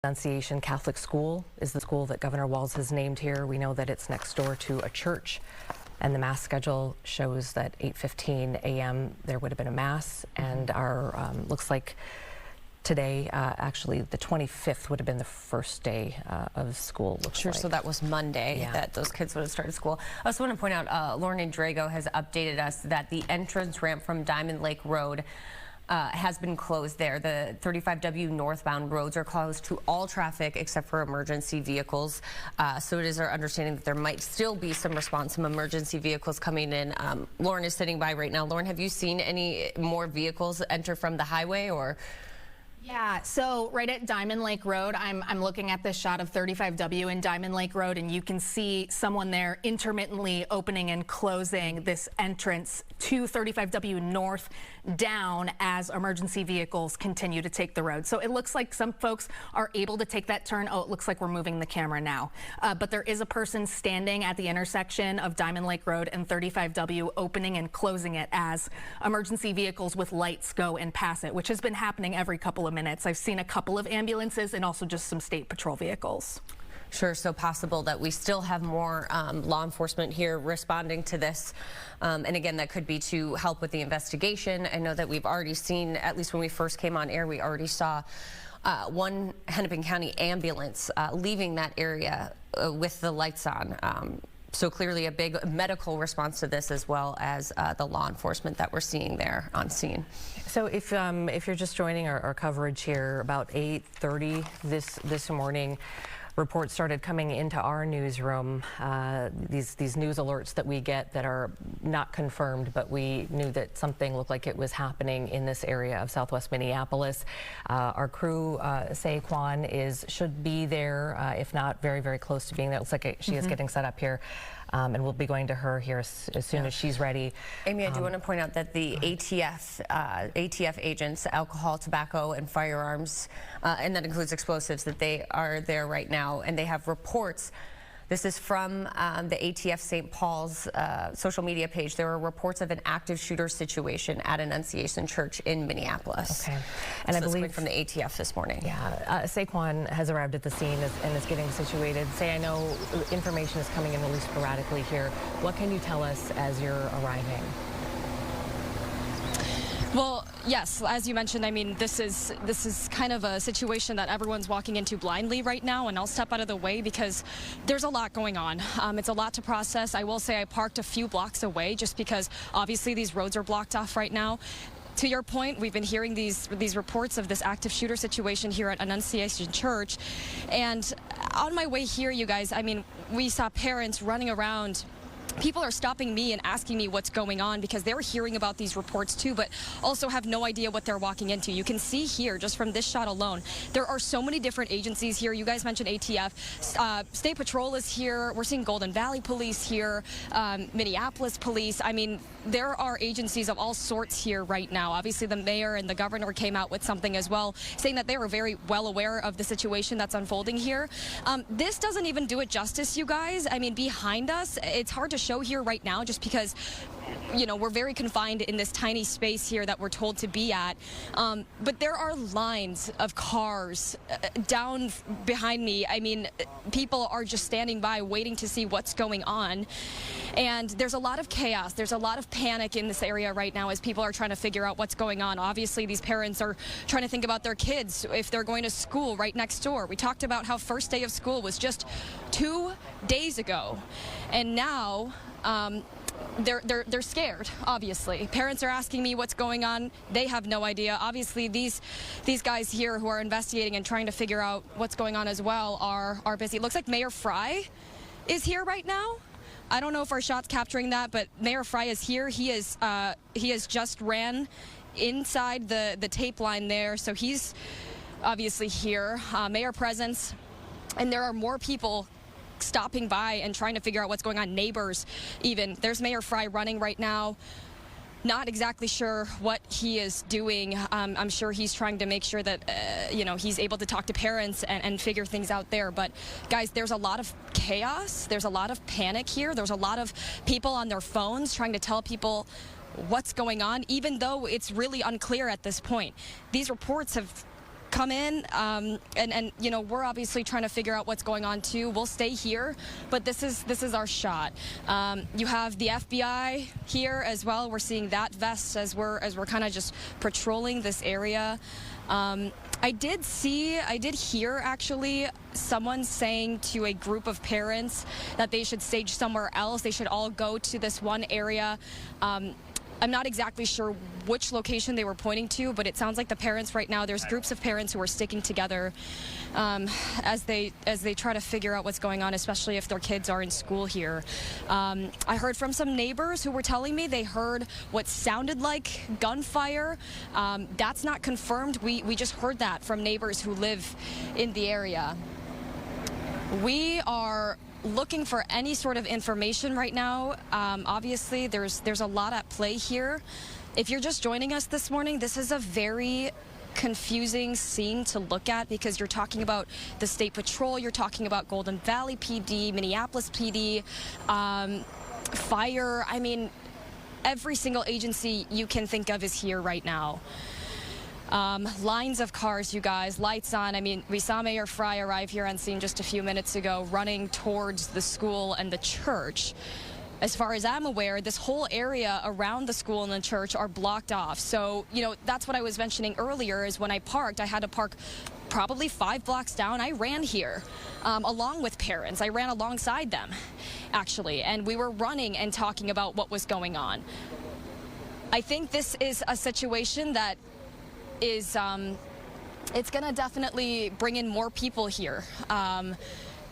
Minneapolis Catholic School is the school that Governor Walz has named here. We know that it's next door to a church, and the mass schedule shows that 8:15 a.m. there would have been a mass, and our looks like today, actually the 25th would have been the first day of school. Sure, so that was Monday that those kids would have started school. I also want to point out, Lauren Drago has updated us that the entrance ramp from Diamond Lake Road has been closed there. The 35W northbound roads are closed to all traffic except for emergency vehicles. So it is our understanding that there might still be some response, some emergency vehicles coming in. Lauren is sitting by right now. Lauren, have you seen any more vehicles enter from the highway or? Yeah, so right at Diamond Lake Road, I'm looking at this shot of 35W in Diamond Lake Road, and you can see someone there intermittently opening and closing this entrance to 35W north down as emergency vehicles continue to take the road. So it looks like some folks are able to take that turn. Oh, it looks like we're moving the camera now. But there is a person standing at the intersection of Diamond Lake Road and 35W opening and closing it as emergency vehicles with lights go and pass it, which has been happening every couple of minutes. I've seen a couple of ambulances and also just some state patrol vehicles. Sure, so possible that we still have more law enforcement here responding to this. And again, that could be to help with the investigation. I know that we've already seen, at least when we first came on air, we already saw one Hennepin County ambulance leaving that area with the lights on. So clearly a big medical response to this, as well as the law enforcement that we're seeing there on scene. So if you're just joining our coverage here, about 8:30 this morning, reports started coming into our newsroom, these news alerts that we get that are not confirmed, but we knew that something looked like it was happening in this area of southwest Minneapolis. Our crew, Saquon, should be there, if not very, very close to being there. It looks like she is getting set up here. And we'll be going to her here as soon as she's ready. Amy, I do want to point out that the ATF agents, alcohol, tobacco, and firearms, and that includes explosives, that they are there right now, and they have reports. This is from the ATF St. Paul's social media page. There are reports of an active shooter situation at Annunciation Church in Minneapolis. Okay. And so I believe from the ATF this morning. Yeah, Saquon has arrived at the scene and is getting situated. I know information is coming in at least sporadically here. What can you tell us as you're arriving? Well, yes, as you mentioned, I mean, this is kind of a situation that everyone's walking into blindly right now, and I'll step out of the way because there's a lot going on. It's a lot to process. I will say I parked a few blocks away just because obviously these roads are blocked off right now. To your point, we've been hearing these reports of this active shooter situation here at Annunciation Church, and on my way here, you guys, I mean, we saw parents running around. People are stopping me and asking me what's going on because they're hearing about these reports too, but also have no idea what they're walking into. You can see here, just from this shot alone, there are so many different agencies here. You guys mentioned ATF. State Patrol is here. We're seeing Golden Valley Police here, Minneapolis Police. I mean, there are agencies of all sorts here right now. Obviously, the mayor and the governor came out with something as well, saying that they were very well aware of the situation that's unfolding here. This doesn't even do it justice, you guys. I mean, behind us, it's hard to show here right now just because, you know, we're very confined in this tiny space here that we're told to be at. But there are lines of cars down behind me. I mean, people are just standing by waiting to see what's going on. And there's a lot of chaos. There's a lot of panic in this area right now as people are trying to figure out what's going on. Obviously, these parents are trying to think about their kids if they're going to school right next door. We talked about how first day of school was just 2 days ago. And now they're scared, obviously. Parents are asking me what's going on. They have no idea. Obviously, these guys here who are investigating and trying to figure out what's going on as well are busy. It looks like Mayor Fry is here right now. I don't know if our shot's capturing that, but Mayor Fry is here. He has just ran inside the tape line there, so he's obviously here. Mayor presence, and there are more people stopping by and trying to figure out what's going on. Neighbors even. There's Mayor Fry running right now. Not exactly sure what he is doing. I'm sure he's trying to make sure that, you know, he's able to talk to parents and figure things out there. But guys, there's a lot of chaos. There's a lot of panic here. There's a lot of people on their phones trying to tell people what's going on, even though it's really unclear at this point. These reports have come in, and you know, we're obviously trying to figure out what's going on too. We'll stay here, but this is our shot. You have the FBI here as well. We're seeing that vest as we're kind of just patrolling this area. I did hear actually someone saying to a group of parents that they should stage somewhere else. They should all go to this one area. I'm not exactly sure which location they were pointing to, but it sounds like the parents right now, there's groups of parents who are sticking together as they try to figure out what's going on, especially if their kids are in school here. I heard from some neighbors who were telling me they heard what sounded like gunfire. That's not confirmed. We just heard that from neighbors who live in the area. We are looking for any sort of information right now. Obviously, there's a lot at play here. If you're just joining us this morning, this is a very confusing scene to look at because you're talking about the State Patrol, you're talking about Golden Valley PD, Minneapolis PD, fire. I mean, every single agency you can think of is here right now. Lines of cars, you guys, lights on. I mean, we saw Mayor Fry arrive here on scene just a few minutes ago, running towards the school and the church. As far as I'm aware, this whole area around the school and the church are blocked off. So, you know, that's what I was mentioning earlier is when I parked, I had to park probably 5 blocks down. I ran here along with parents. I ran alongside them, actually, and we were running and talking about what was going on. I think this is a situation that is it's going to definitely bring in more people here.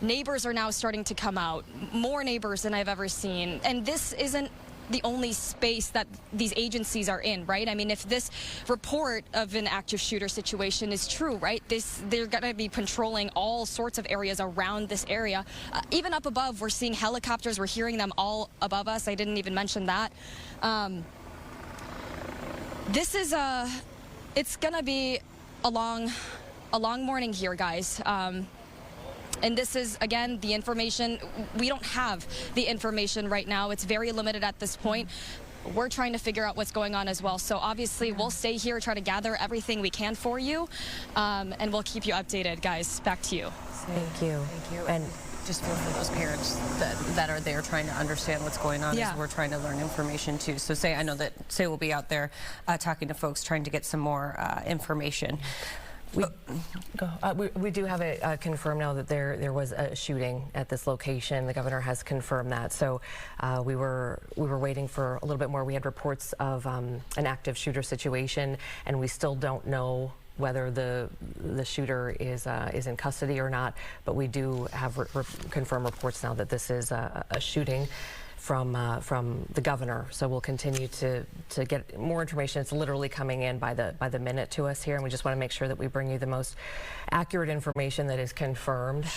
Neighbors are now starting to come out, more neighbors than I've ever seen. And this isn't the only space that these agencies are in, right? I mean, if this report of an active shooter situation is true, right, they're going to be patrolling all sorts of areas around this area. Even up above, we're seeing helicopters. We're hearing them all above us. I didn't even mention that. This is it's gonna be a long morning here, guys. And this is, again, the information. We don't have the information right now. It's very limited at this point. We're trying to figure out what's going on as well. So obviously, we'll stay here, try to gather everything we can for you, and we'll keep you updated, guys. Back to you. Thank you. Thank you. And just feel for those parents that are there trying to understand what's going on as we're trying to learn information too. So I know that Say will be out there talking to folks, trying to get some more information. We do have it confirmed now that there was a shooting at this location. The governor has confirmed that. So we were waiting for a little bit more. We had reports of an active shooter situation, and we still don't know whether the shooter is in custody or not. But we do have confirmed reports now that this is a shooting from the governor. So we'll continue to get more information. It's literally coming in by the minute to us here, and we just want to make sure that we bring you the most accurate information that is confirmed.